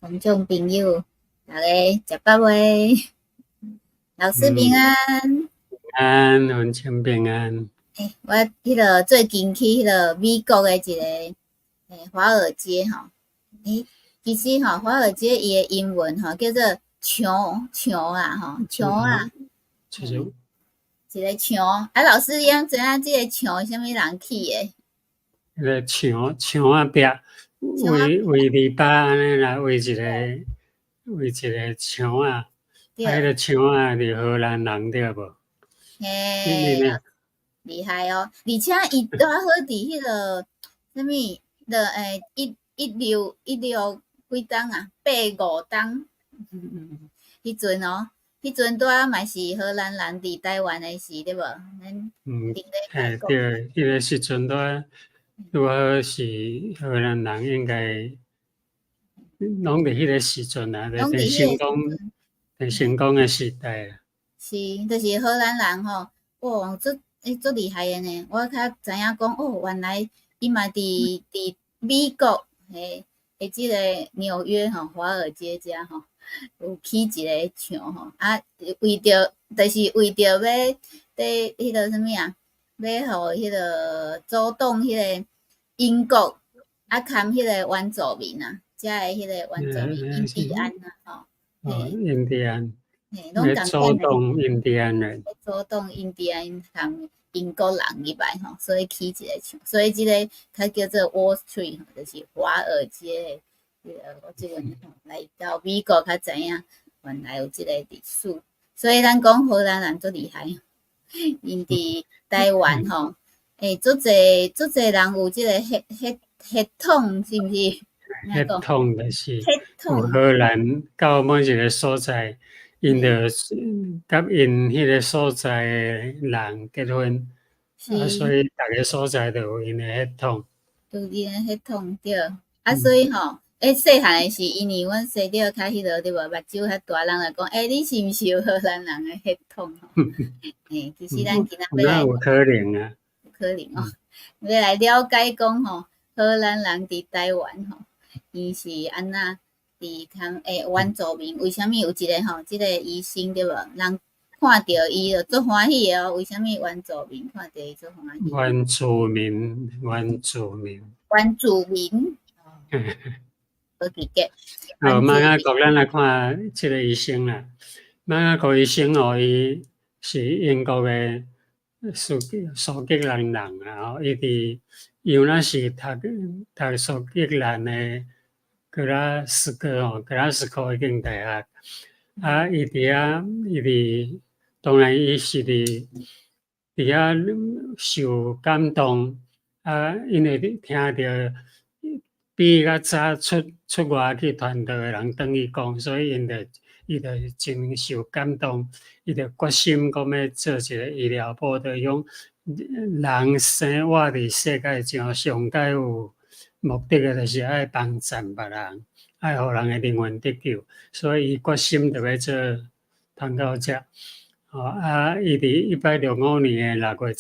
观众朋友，大家食饱未？老师平安。文清平安。我迄个最近去迄个美国的一个华尔街吼，其实吼华尔街伊的英文吼叫做墙啦吼，墙啊，就是一个墙。啊，老师也知影即个墙是啥物人起的？迄个墙壁围篱笆安尼啦，围一个墙啊，迄个墙啊是荷兰人对无？嘿，厉害哦！而且伊拄好伫迄个啥物的16几档啊，85档。迄阵哦，迄阵拄好嘛是荷兰人伫台湾的时对无？咱对，迄个时阵拄好是荷兰人，应该拢伫迄个时阵啊，在成功的时代啊。是，就是荷兰人吼，哇，足厉害的呢！我较知影讲，原来伊嘛伫美国即个纽约吼，华尔街遮吼，有起一个墙吼，就是为着要迄个啥物啊，要互迄个阻挡迄个英国牵迄个原住民啊，遮的迄个原住民印第安啊，吼，印第安。拢阻挡印第安人，阻挡印第安同英国人入来吼，所以起一个墙，所以即个它叫做 Wall Street，就是华尔街。我即阵来到美国，较知影原来有即个历史，所以咱讲荷兰人足厉害，因伫台湾吼，足侪人有即个血统，是毋是？血统就是有荷兰到某一个所在。因着甲因迄个所在诶人结婚，所以逐个所在都有因诶血统。有因诶血统对，所以吼，细汉诶时，因为阮生着较迄落对无，目睭较大，人来讲，你是毋是有荷兰人诶血统吼？其实咱今仔要来，有可能啊，有可能哦，要来了解讲吼，荷兰人伫台湾吼，伊是安那？伫原住民为虾米有一个吼，即个医生对无？人看着伊就足欢喜哦。为虾米原住民看着伊足欢喜？原住民。好奇怪。马雅国咱来看即个医生啦。马雅国医生哦，伊是英国诶苏格兰人啊，伊伫尤那是读苏格兰诶格拉斯哥迄间大学。伊伫当然伊是伫遐受感动，因为听着比较早出外去传道诶人转去讲，所以伊就真受感动，伊就决心讲要做一个医疗部队，讲人生活伫世界上上界有目的诶，就是爱帮助别人，爱互人诶灵魂得救，所以伊决心着要做传教者。伊伫165年诶6月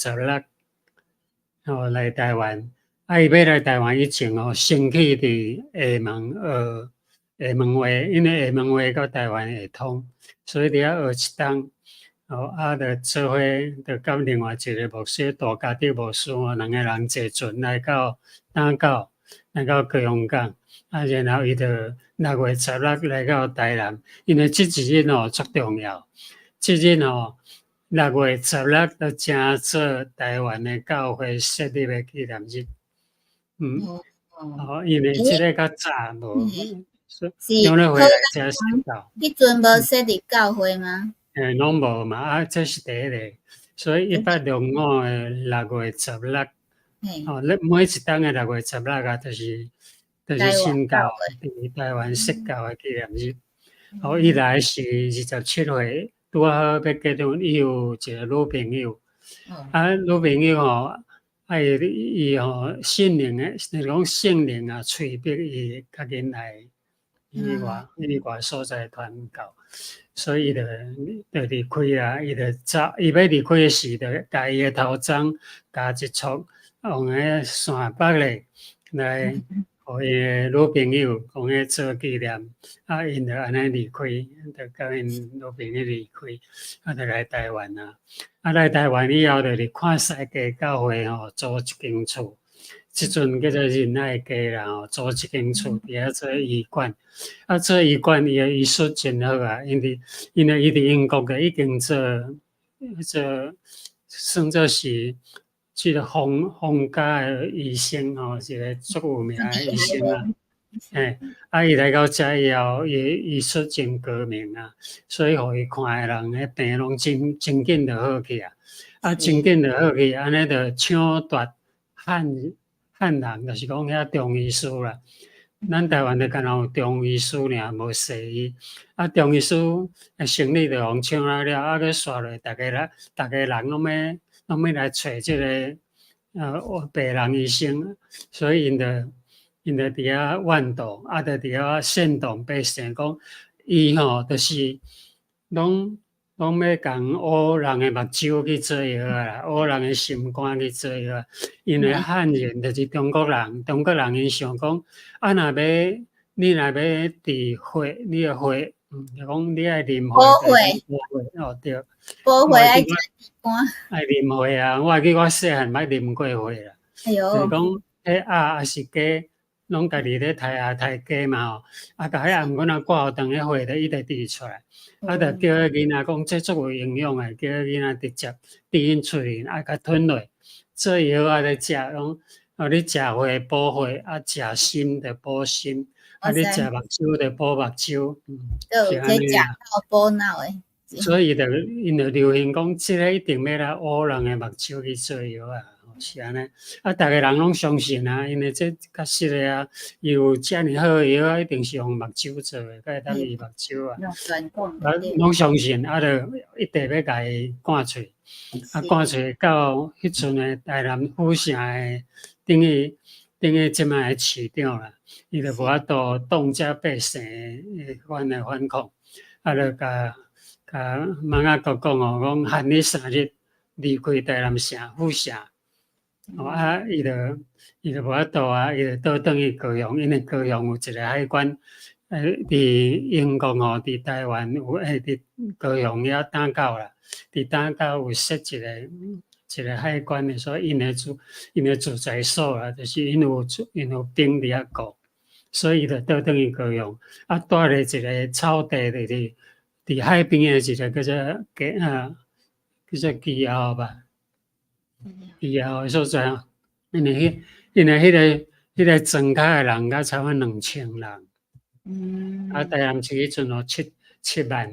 16，来台湾。伊要来台湾以前先去伫厦门话，因为厦门话到台湾会通，所以伫遐学一档。就做伙，就甲另外一个牧师大家长牧师两个人坐船来到打狗，来到高雄港。然后伊就6月16来到台南，因为即一日足重要。即日6月16就正做台湾的教会设立的纪念日。因为即个较早无，因为回来遮先到。迄阵无设立教会吗？拢无嘛，这是第一个。所以165的6月16，每一档的6月16啊，就是新教伫台湾设教的纪念日。伊来是27岁，拄好要结婚，伊有一个女朋友。女朋友伊圣灵诶，是讲圣灵啊，催逼伊较紧来伊外所在传教。所以伊就离开啊，伊就走，伊要离开诶时，就甲伊诶头鬃加一撮，往个山北咧来互伊诶女朋友讲要做纪念，因就安尼离开，就甲因女朋友离开，就来台湾啊。来台湾以后，就是看世界教会租一间厝，即阵叫做仁爱街啦租一间厝伫遐做医馆。做医馆伊诶医术真好啊，因为伊伫英国嘅已经做算作是即个皇家诶医生一个足有名诶医生啊。伊来到遮以后，伊医术真高明啊，所以互伊看诶人诶病拢真紧就好去啊。真紧就好去，安尼就抢夺汉人，就是讲遐中医师啦。咱台湾就敢若有中医师尔，无西医。中医师生理就互抢了，佮刷落，逐个人拢要来找即个病人医生，所以因就伫遐怨妒，就伫遐煽动百姓讲，伊就是拢要共乌人的目睭去做药啦，乌人的心肝去做药。因为汉人就是中国人，因想讲，你若要治血，你的血，就讲你爱啉血，对，补血爱吃肝，爱啉血啊！我记我细汉捌啉过血啦，就是讲迄鸭还是鸡，拢家己咧杀鸡嘛甲迄暗棍挂长迄血，伊就滴出来。就叫迄囡仔讲，这足有营养诶，叫迄囡仔直接滴因喙里，甲吞落，做药咧食，讲你食血补血，食心就补心，你食目睭就补目睭，是安尼啊。补脑诶。所以因就流行讲，即个一定要来乌人诶目睭去做药啊，是安尼。逐个人拢相信啊，因为这较实诶啊，伊有遮尔好诶药，一定是用目睭做诶，才会当医目睭啊。拢相信，就一定要甲伊赶出，赶出到迄阵诶台南府城诶等于即摆诶市长啦，伊就无法度挡遮百姓诶反抗，就甲孟仔国讲讲限你3日离开台南城府城，伊就无法度啊，伊就倒转去高雄，因为高雄有一个海关，伫英国伫台湾有伫高雄遐打狗啦，伫打狗有设一个海关的，所以因的住宅所啦，就是因有兵伫遐顾，所以伊就倒转去高雄，住咧一个草地，就是伫海边的一个叫做基澳吧，基澳的所在，因为迄个庄脚的人才差不多2000人，台南市迄阵7万，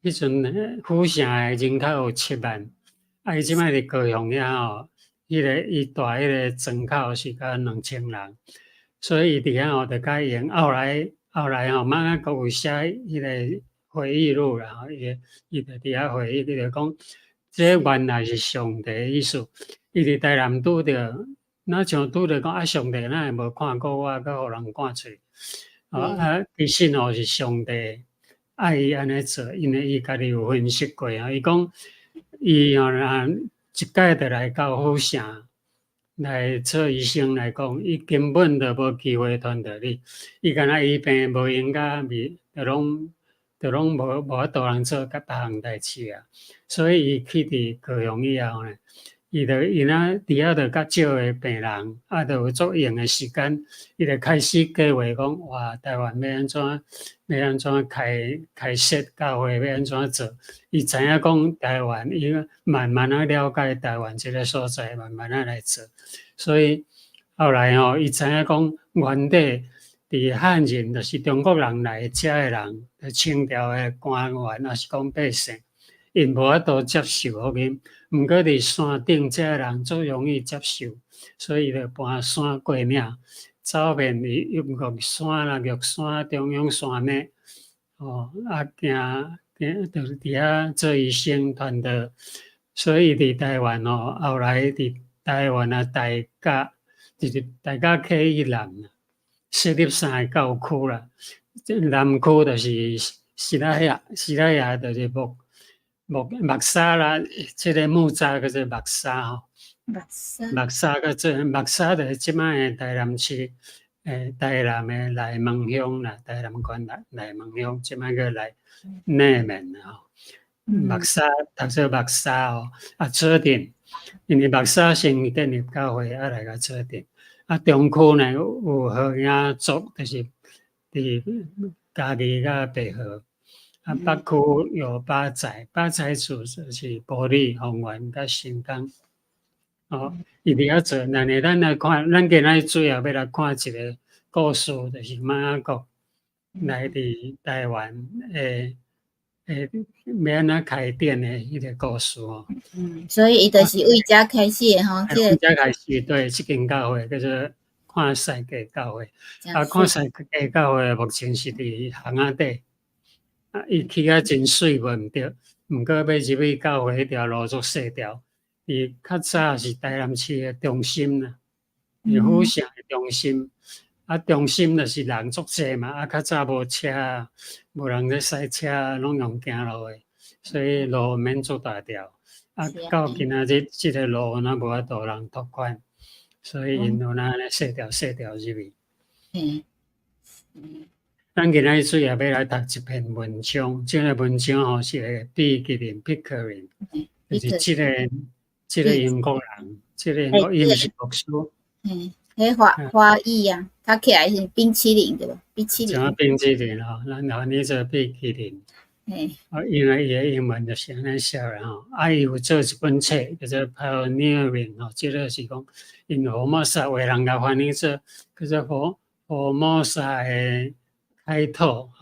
迄阵府城的人口有7万，伊即摆伫高雄遐伊住迄个庄口是甲2000人，所以伊伫遐就甲用。后来孟仔国有写迄个回忆录啦，伊就伫遐回忆，伊就讲，这原来是上帝的意思。伊伫台南拄着，哪像拄着讲上帝哪会无看过我，甲互人赶出？其实是上帝爱伊安尼做，因为伊家己有分析过伊讲伊若一届就来到府城来做医生来讲，伊根本就无机会传到你。伊敢若医病无用甲就拢无法度通做别项代志啊。所以伊去伫高雄以后呢，伊伫遐就较少诶病人，就有足用诶时间，伊就开始计划讲，哇，台湾要安怎开设教会，要安怎做？伊知影讲台湾，伊慢慢了解台湾这个所在，慢慢来做。所以后来伊知影讲原底伫汉人，就是中国人来遮诶人，清朝诶官员，也是讲百姓，因无法度接受福音。毋过伫山顶遮人足容易接受，所以就搬山过岭，走遍玉山啦、玉山、中央山脉，就是伫遐做医生传道。所以伫台湾后来伫台湾大甲，就是大甲溪以南啦，设立3个教区啦。南区就是西拉雅，就是木沙啦，即个木栅叫做木沙木沙就是即摆诶台南市台南的内门乡啦，台南县内门乡，即摆个来内门吼。目沙读做目沙哦，做阵，因为目沙先建立教会，来甲做阵。中区呢有好影族，就是伫嘉义甲北河。北区有八仔厝，就是玻璃、丰原甲新港。伊伫遐做，但是咱来看，咱今仔最后要来看一个故事，就是马雅国来伫台湾要安怎开店的迄个故事哦。所以伊就是为遮开始的吼，为遮开始对，即间教会叫做看世界教会。看世界教会目前是伫巷仔底。伊起真水无毋对，毋过要入去教会迄条路足细条。伊较早是台南市的中心啦，是府城的中心。中心就是人足济嘛，较早无车，无人咧驶车，拢用行路的，所以路免足大条。到今仔日，即个路若无法度人拓宽，所以因有那细条入去。咱今仔主要要来读一篇文章，这个文章吼是毕吉林 Pickering， 就是这个英国人，这个英国伊毋是牧师。迄花艺啊，他起来是冰淇淋对吧？冰淇淋。像冰淇淋吼，咱后日做冰淇淋。因为伊的英文就是安尼写啦吼。伊有做一本册叫做《Pioneering》吼，这个是讲因福摩萨为人甲翻译做叫做福摩萨的开拓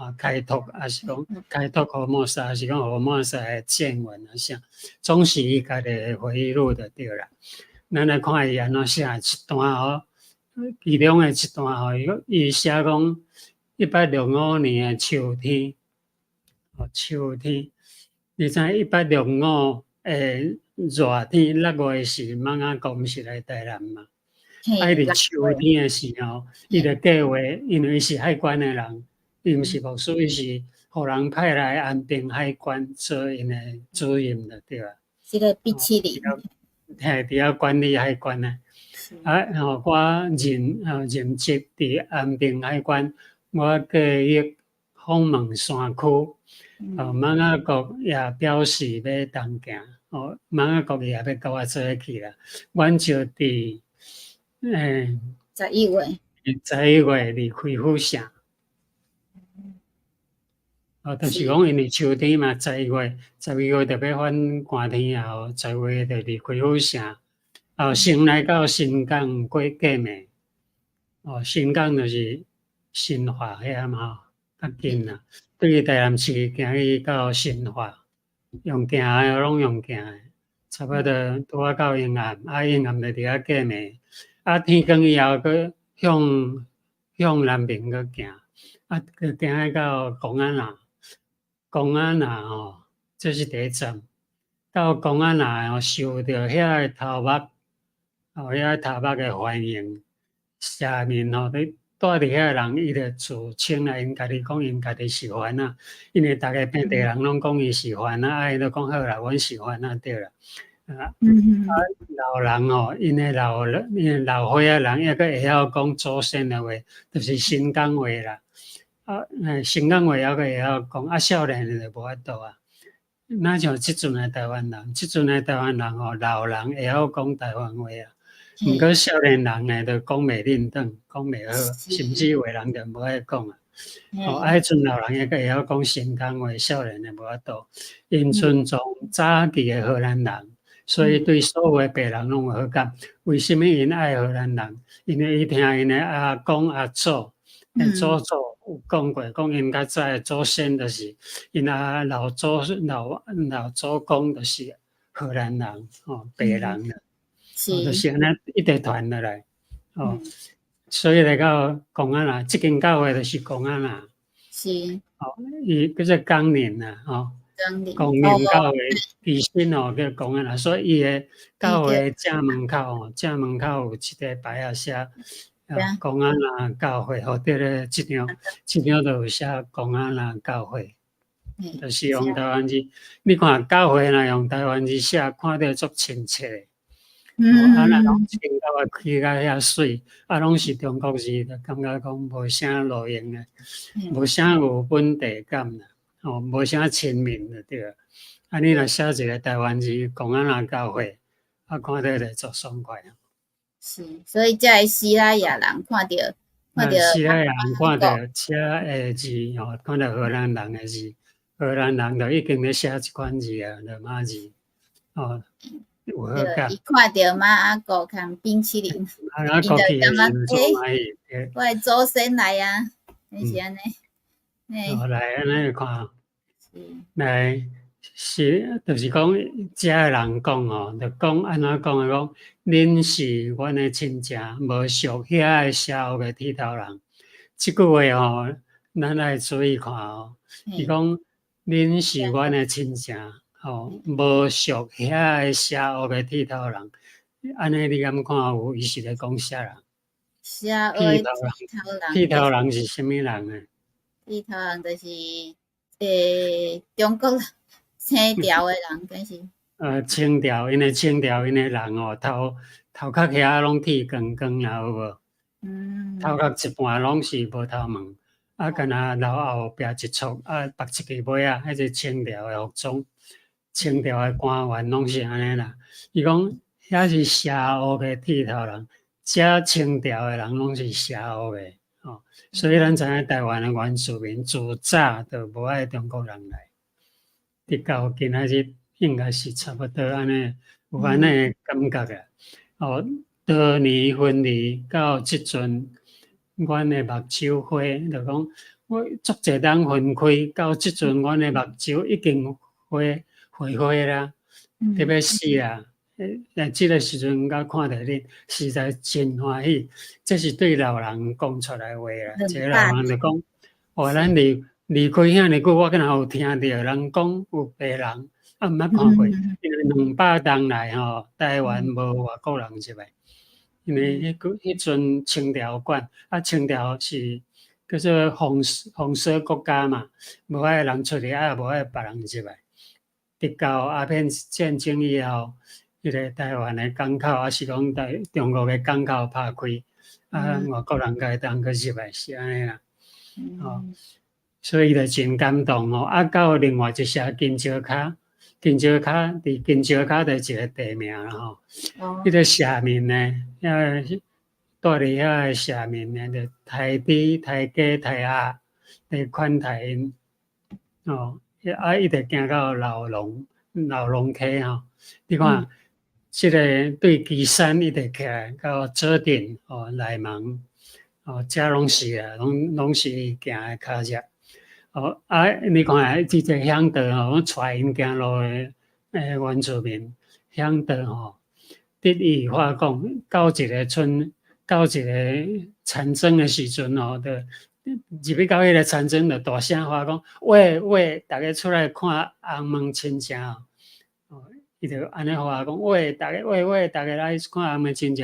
是讲开拓福摩萨，是讲福摩萨的见闻啊啥，总是伊家己的回忆录就对啦。咱来看伊安怎写一段吼，其中的一段吼，伊写讲1865年的秋天，秋天，你知1865热天6月是马雅国毋是来台南嘛？伊伫秋天的时候，伊就计划，因为伊是海关的人。伊毋是牧师，伊是互人派来安平海关做因的主任就对啦。这个冰淇淋，伫遐管理海关啊。我任职伫安平海关，我继续访问山区。马雅国也表示要同行，马雅国也要甲我做伙去啦。阮就伫11月离开府城。就是讲，因为秋天嘛，12月特别反寒天后，10月就离开府城，先来到新港过过暝。新港就是新化遐嘛，较近啦。对于台南市行去到新化，用行的拢用行的，差不多拄啊到阴暗，阴暗就伫遐过暝。天光以后，佮向南边佮行，佮行到公安啦。公安啦吼，这是第一站。到公安啦吼，受到遐个头目，遐头目的欢迎。下面吼，你住伫遐人，伊就自称啦，因家己讲，因家己是番啊。因为逐个本地人拢讲伊是番啊，伊就讲好啦，阮是番啊，对啦。老人吼，因的老岁仔人，抑佫会晓讲祖先的话，就是新港话啦。新港话抑佫会晓讲，少年就无法度啊。哪像即阵的台湾人，吼，老人会晓讲台湾话啊。毋过少年人呢，就讲袂认得，讲袂好，甚至有的人就无爱讲啊。迄阵老人抑佫会晓讲新港话，少年的无法度。因尊重早期的荷兰人，所以对所有的白人拢有好感。为什么因爱荷兰人？因为伊听因的阿公阿祖。祖祖有讲过，讲因较早的祖先就是因老祖公就是荷兰人，白人啦，就是安尼一直传落来，所以来到公安啦，即间教会就是公安啦，是，伊叫做江宁啦，公宁教会其实叫公安啦，所以伊的教会正门口有一个牌仔写。公安啦教会，或者咧一张就有写公安啦教会，就是用台湾字。你看教会若用台湾字写，看着足亲切的。啊那拢嗯，青岛啊开甲遐水，啊拢是中国字，就感觉讲无啥路用诶，无啥有本地感啦，无啥亲民就对了。啊，你若写一个台湾字，讲啊若到会，啊看到就足爽快啊。是，所以才会西拉雅人看到是啊，马人看国，到写诶字看到荷兰人诶字，荷兰人就已经咧写即款字啊，罗马字，有好对，感。伊看到马阿国含冰淇淋，啊，伊就国去诶会感觉，时阵做欢喜，我的祖先来啊，就是安尼，来安尼看。是，来是，就是讲，遮诶人讲就讲安怎讲诶？讲恁是阮诶亲戚，无属遐个社学诶剃头人。即句话咱爱注意看伊讲恁是阮诶亲戚，无属遐个社学诶剃头人。安尼你敢看有伊是咧讲啥人？社会剃头人，剃剃头人，头人是啥物人呢？剃头人就是中国人青条的人，但是清朝，因为清朝因诶人头壳遐拢剃光光啦，有无？头壳一半拢是无头毛，干若留后壁一撮，绑一个尾仔，迄是清朝诶服装。清朝诶官员拢是安尼啦。伊讲遐是社学诶剃头人，遮清朝诶人拢是社学诶，所以咱知影台湾诶原住民自早就无爱中国人来，直到今仔日。应该是差不多安尼，有安尼诶感觉啊。多年分离到即阵，阮诶目睭花，就讲我足侪人分开到即阵，阮诶目睭已经花啦，特别是啦。即个时阵，甲看到恁，实在真欢喜。这是对老人讲出来话啦。一个老人就讲：咱离开遐尼久，我敢若有听着人讲有白人。毋捌看过，因为200年来台湾无外国人入来，因为迄阵清朝管，清朝是叫做封锁国家嘛，无爱人出去，也无爱别人入来。直到鸦片战争以后，迄个台湾的港口，还是讲中国的港口拍开，外国人才会当去入来，是安尼啦。所以就真感动到另外一社金蕉卡。金蕉卡伫金蕉卡就一个地名啦迄个社民呢，住伫遐个社民呢，就台猪、台鸡、台鸭，伫款台因伊直行到老龙溪你看，即个对基山一直起来到左顶内蒙遮拢是啊，拢是伊行诶脚迹。你看即个乡道我带因行路诶原住民乡道得意话讲，到一个村，到一个田庄诶时阵就入去到迄个田庄，就大声话讲：喂，大家出来看红毛亲戚伊就安尼话讲：喂，大家大家来看红毛亲戚。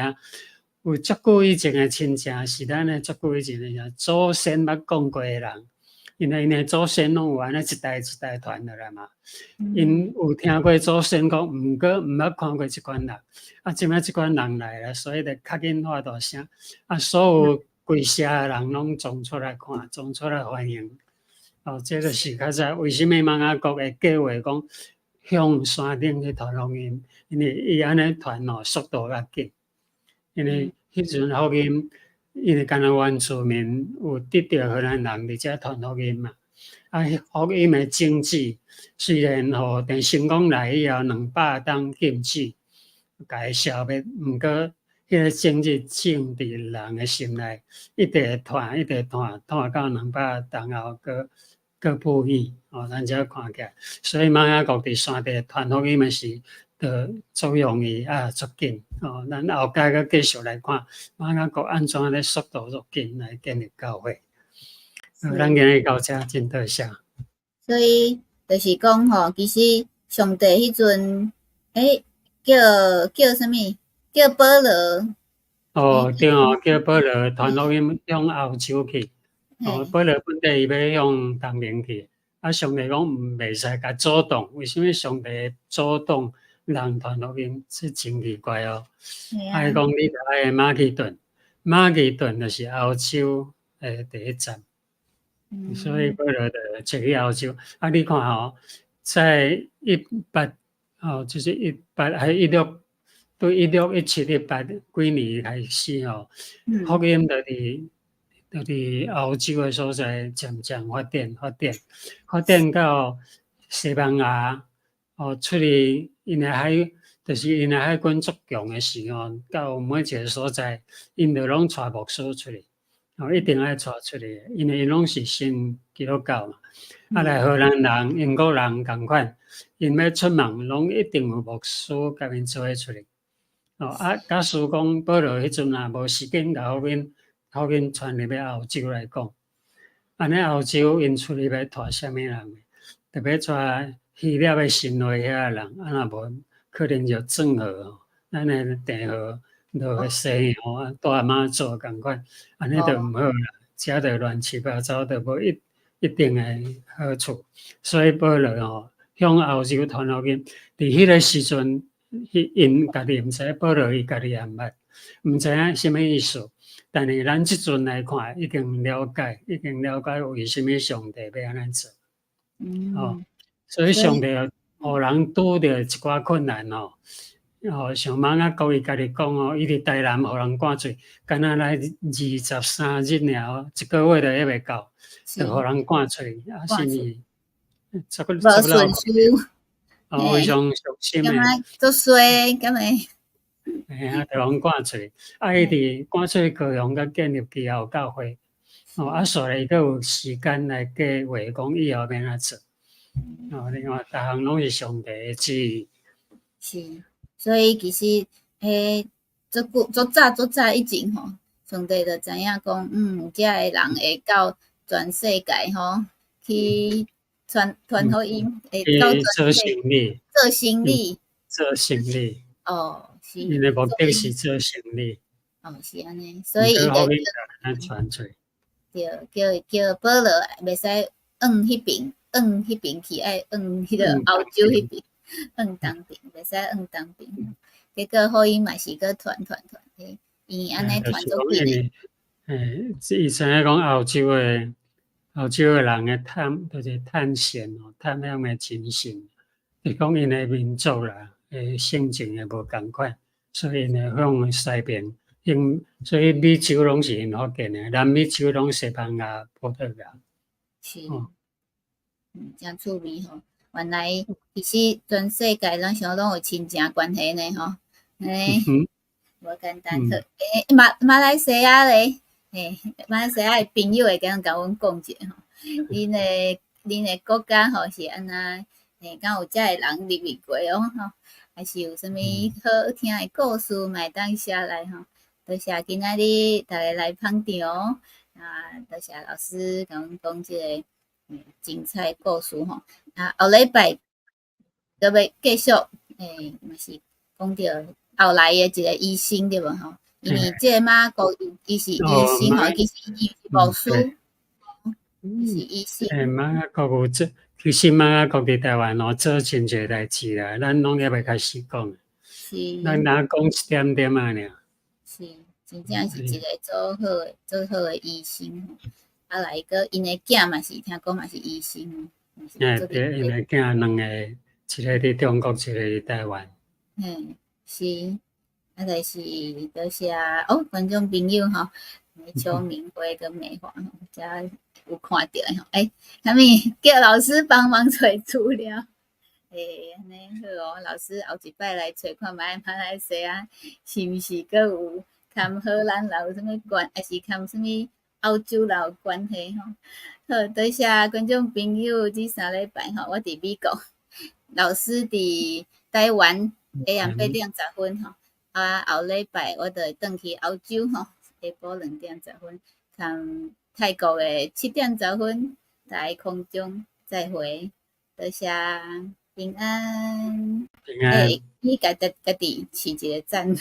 有足久以前诶亲戚，是咱诶足久以前诶祖先捌讲过诶人。因为因诶祖先拢有安尼一代一代传落来嘛，因有听过祖先讲，毋过毋捌看过即款人，即摆即款人来了，所以就较紧发大声，所有规社人拢冲出来看，冲出来欢迎。这就是较早为什么孟仔国会计划讲向山顶去传福音，因为伊安尼传速度较紧，因为迄阵福音。因为敢若原住民有得到荷兰人伫遮传福音嘛，福音诶经济虽然电成功来以后200当禁止，甲伊消灭，毋过迄个经济种伫人诶心内，一直传，一直传到200当后，佫不义咱遮看起来，所以孟仔国伫山地传福音诶是。足容易足紧咱后盖佫继续来看，孟仔国安怎咧速度足紧来建立教会。咱今日到遮真多谢。所以就是讲其实上帝迄阵，叫啥物？叫保罗。对叫保罗传福音向欧洲去。保罗本地伊要向东面去，上帝讲袂使甲阻挡，为什么上帝阻挡？人传福音，是真奇怪哦。系啊，讲你台的马其顿，马其顿就是欧洲第一站，所以嗯保罗就坐去欧洲。你看哦，在18就是18还16对1617、18几年开始哦，嗯福音就是欧洲的所在渐渐发展到西班牙出去因的就是因的海军足强的时候，到每一个所在，因就拢带牧师出去，一定爱带出去，因为因拢是信基督教嘛。来荷兰人、英国人共款，因要出门拢一定有牧师甲因做伙出去。假使讲保罗迄阵也无时间甲福音传入要欧洲来讲，安尼欧洲因出去要带啥物人？特别带希腊的神话遐人，若无可能就郑和咱的帝和就会西洋大阿妈做共款，安尼就毋好啦，遮就乱七八糟，就无一定的好处。所以保罗向欧洲传福音，伫迄个时阵，因家己毋知，保罗伊家己也毋知影什么意思。但是咱即阵来看，已经了解为什么上帝要安尼做。所以上帝互人拄着一寡困难像马雅国伊家己讲伊伫台南互人赶出，敢若来23日尔一个月都还未到，就互人赶出去，是物？无顺序，非常伤心感诶。觉做衰，敢会？就互赶出去，伊伫赶出去高雄甲建立其后教会，煞来佫有时间来计划讲以后要安怎做。另外，逐项拢是上帝的旨意。是，所以其实足早以前上帝就知影讲，遮个人会到全世界去传福音，会到全做世界生意，做生意。做生意，是。因的目的是做生意。是安尼，所以伊就传出，叫保罗袂使迄边去，爱迄个欧洲迄边，东边，袂使东边。结果福音嘛是个传，伊安尼传足紧诶。伊知影讲欧洲诶人诶就是探险探向诶真神，是讲因诶民族啦，性情也无共款，所以因会向西边。所以美洲拢是因福建诶，南美洲拢西班牙、葡萄牙。是，真趣味原来其实全世界咱想拢有亲情关系呢无简单好。马来西亚咧，马来西亚诶朋友会甲阮讲者恁诶国家是安那？敢有遮个人入去过还是有啥物好听诶故事，嘛会当写来多谢今仔日逐个来捧场多谢老师甲阮讲即个精彩故事后礼拜就要继续嘛是讲着后来诶一个医生对无因为即个马国伊是医生其实伊是牧师，是医生。马雅国有其实马雅国伫台湾做真侪代志啦，咱拢还未开始讲，咱若讲一点点尔。是，真正是一个做好诶医生来个因诶囝嘛是听讲嘛是医生对，因诶囝两个，一个伫中国，一个伫台湾。是，就是多谢观众朋友邱明辉跟美华遮有看到啥物叫老师帮忙找资料，安尼好老师后一摆来找看觅马来西亚是毋是阁有堪荷兰人有啥物关，还是堪啥物欧洲人有关系好，多谢观众朋友，即3礼拜我伫美国，老师伫台湾下暗8点10分后礼拜我就会转去欧洲下晡2点10分，同泰国的7点10分在空中再会，多谢平安。平安。你家己试一个赞。